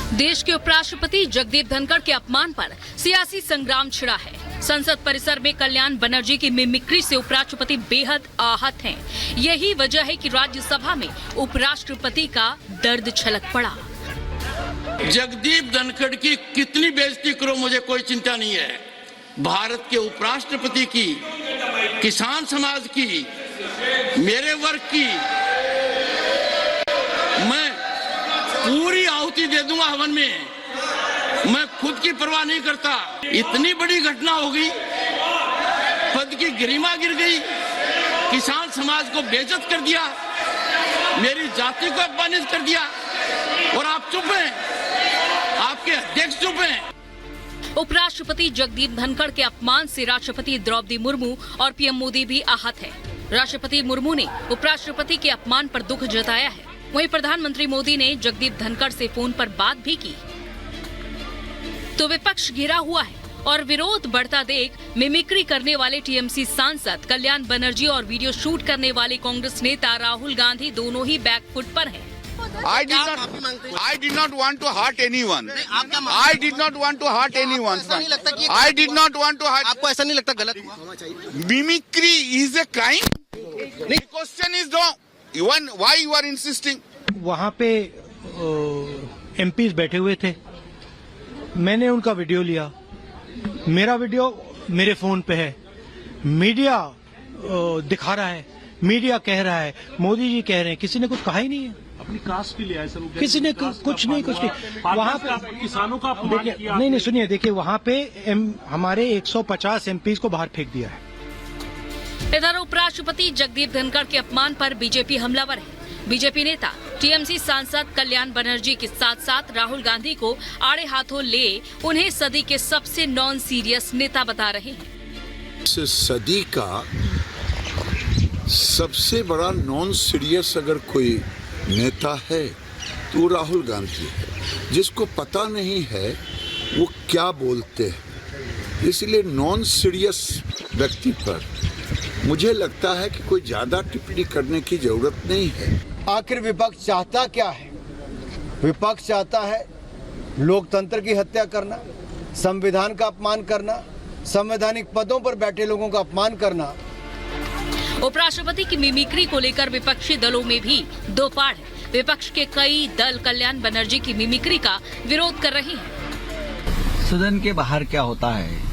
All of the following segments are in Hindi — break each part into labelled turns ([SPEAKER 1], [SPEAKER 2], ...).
[SPEAKER 1] देश के उपराष्ट्रपति जगदीप धनखड़ के अपमान पर सियासी संग्राम छिड़ा है। संसद परिसर में कल्याण बनर्जी की मिमिक्री से उपराष्ट्रपति बेहद आहत हैं। यही वजह है कि राज्यसभा में उपराष्ट्रपति का दर्द छलक पड़ा।
[SPEAKER 2] जगदीप धनखड़ की कितनी बेइज्जती करो, मुझे कोई चिंता नहीं है। भारत के उपराष्ट्रपति की, किसान समाज की, मेरे वर्ग की मैं पूरी आहुति दे दूंगा हवन में। मैं खुद की परवाह नहीं करता। इतनी बड़ी घटना हो गई, पद की गरिमा गिर गई, किसान समाज को बेइज्जत कर दिया, मेरी जाति को अपमानित कर दिया और आप चुप हैं, आपके अध्यक्ष चुप हैं।
[SPEAKER 1] उपराष्ट्रपति जगदीप धनखड़ के अपमान से राष्ट्रपति द्रौपदी मुर्मू और पीएम मोदी भी आहत हैं। राष्ट्रपति मुर्मू ने उपराष्ट्रपति के अपमान पर दुख जताया है। वहीं प्रधानमंत्री मोदी ने जगदीप धनखड़ से फोन पर बात भी की। तो विपक्ष घिरा हुआ है और विरोध बढ़ता देख मिमिक्री करने वाले टीएमसी सांसद कल्याण बनर्जी और वीडियो शूट करने वाले कांग्रेस नेता राहुल गांधी दोनों ही बैकफुट पर हैं।
[SPEAKER 3] I did not want to hurt anyone. I did not want to hurt anyone. I did not want to hurt.
[SPEAKER 4] आपको ऐसा नहीं लगता गलत होना चाहिए?
[SPEAKER 3] Mimicry is a crime. The question is why you are insisting?
[SPEAKER 5] वहाँ पे एमपीज बैठे हुए थे, मैंने उनका वीडियो लिया। मेरा वीडियो मेरे फोन पे है। मीडिया दिखा रहा है, मीडिया कह रहा है, मोदी जी कह रहे हैं, किसी ने कुछ कहा ही नहीं है।
[SPEAKER 6] अपनी कास्ट भी लिया है सर,
[SPEAKER 5] किसी ने कुछ नहीं। वहाँ पे
[SPEAKER 6] किसानों का अपमान किया।
[SPEAKER 5] नहीं सुनिए, देखिए वहाँ पे हमारे 150 एमपीज को बाहर फेंक दिया है।
[SPEAKER 1] इधर उपराष्ट्रपति जगदीप धनखड़ के अपमान पर बीजेपी हमलावर है। बीजेपी नेता टीएमसी सांसद कल्याण बनर्जी के साथ साथ राहुल गांधी को आड़े हाथों ले उन्हें सदी के सबसे नॉन सीरियस नेता बता रहे हैं।
[SPEAKER 7] इस सदी का सबसे बड़ा नॉन सीरियस अगर कोई नेता है तो राहुल गांधी है। जिसको पता नहीं है वो क्या बोलते हैं, इसलिए नॉन सीरियस व्यक्ति पर मुझे लगता है कि कोई ज्यादा टिप्पणी करने की जरूरत नहीं है।
[SPEAKER 4] आखिर विपक्ष चाहता क्या है? विपक्ष चाहता है लोकतंत्र की हत्या करना, संविधान का अपमान करना, संवैधानिक पदों पर बैठे लोगों का अपमान करना।
[SPEAKER 1] उपराष्ट्रपति की मिमिक्री को लेकर विपक्षी दलों में भी दो पाड़ है। विपक्ष के कई दल कल्याण बनर्जी की मिमिक्री का विरोध कर रहे हैं।
[SPEAKER 8] सदन के बाहर क्या होता है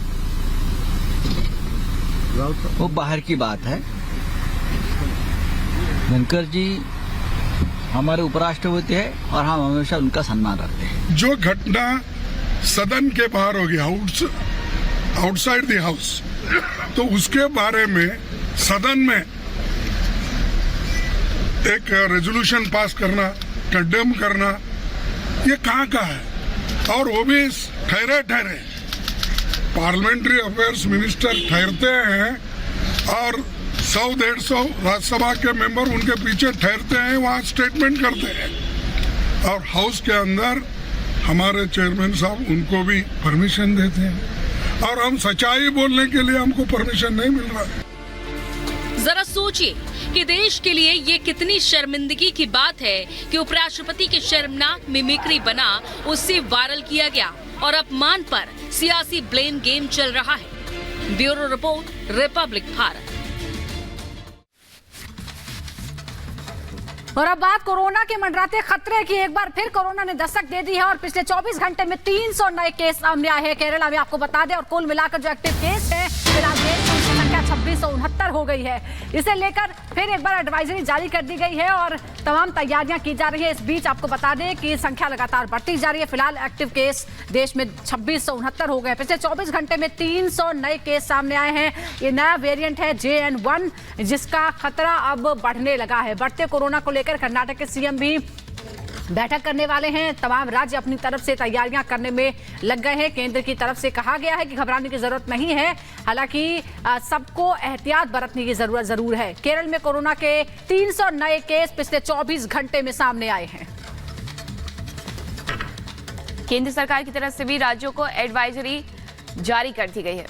[SPEAKER 8] वो बाहर की बात है। धनखड़ जी हमारे उपराष्ट्रपति है और हम हमेशा उनका सम्मान रखते हैं।
[SPEAKER 9] जो घटना सदन के बाहर होगी, आउटसाइड द हाउस, तो उसके बारे में सदन में एक रेजोल्यूशन पास करना, कंडेम करना, ये कहाँ का है? और वो भी ठहरे पार्लियामेंट्री अफेयर्स मिनिस्टर ठहरते हैं और 100-150 राज्यसभा के मेंबर उनके पीछे ठहरते हैं, वहाँ स्टेटमेंट करते हैं और हाउस के अंदर हमारे चेयरमैन साहब उनको भी परमिशन देते हैं और हम सच्चाई बोलने के लिए हमको परमिशन नहीं मिल रहा है।
[SPEAKER 1] जरा सोचिए कि देश के लिए ये कितनी शर्मिंदगी की बात है कि उपराष्ट्रपति के शर्मनाक मिमिक्री बना, उससे वायरल किया गया और अपमान पर सियासी ब्लेम गेम चल रहा है। Bureau report, Republic Bharat.
[SPEAKER 10] और अब बात कोरोना के मंडराते खतरे की। एक बार फिर कोरोना ने दस्तक दे दी है और पिछले 24 घंटे में 300 नए केस सामने आए हैं केरला में, आपको बता दें। और कुल मिलाकर जो एक्टिव केस है फिलहाल देश में उनकी संख्या 2669 हो गई है। इसे लेकर फिर एक बार एडवाइजरी जारी कर दी गई है और तमाम तैयारियां की जा रही है। इस बीच आपको बता दें कि संख्या लगातार बढ़ती जा रही है। फिलहाल एक्टिव केस देश में 2669 हो गए। पिछले 24 घंटे में 300 नए केस सामने आए हैं। ये नया वेरिएंट है JN1, जिसका खतरा अब बढ़ने लगा है। बढ़ते कोरोना को लेकर कर्नाटक के सीएम भी बैठक करने वाले हैं। तमाम राज्य अपनी तरफ से तैयारियां करने में लग गए हैं। केंद्र की तरफ से कहा गया है कि घबराने की जरूरत नहीं है, हालांकि सबको एहतियात बरतने की जरूरत जरूर है। केरल में कोरोना के 300 नए केस पिछले 24 घंटे में सामने आए हैं।
[SPEAKER 11] केंद्र सरकार की तरफ से भी राज्यों को एडवाइजरी जारी कर दी गई है।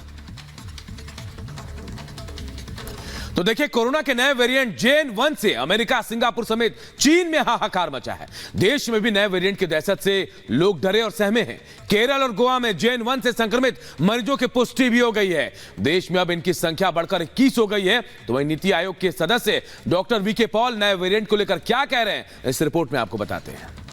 [SPEAKER 12] तो देखिए, कोरोना के नए वेरिएंट JN.1 से अमेरिका, सिंगापुर समेत चीन में हाहाकार मचा है। देश में भी नए वेरिएंट की दहशत से लोग डरे और सहमे हैं। केरल और गोवा में JN.1 से संक्रमित मरीजों की पुष्टि भी हो गई है। देश में अब इनकी संख्या बढ़कर 21 हो गई है। तो वहीं नीति आयोग के सदस्य डॉक्टर VK पॉल नए वेरिएंट को लेकर क्या कह रहे हैं, इस रिपोर्ट में आपको बताते हैं।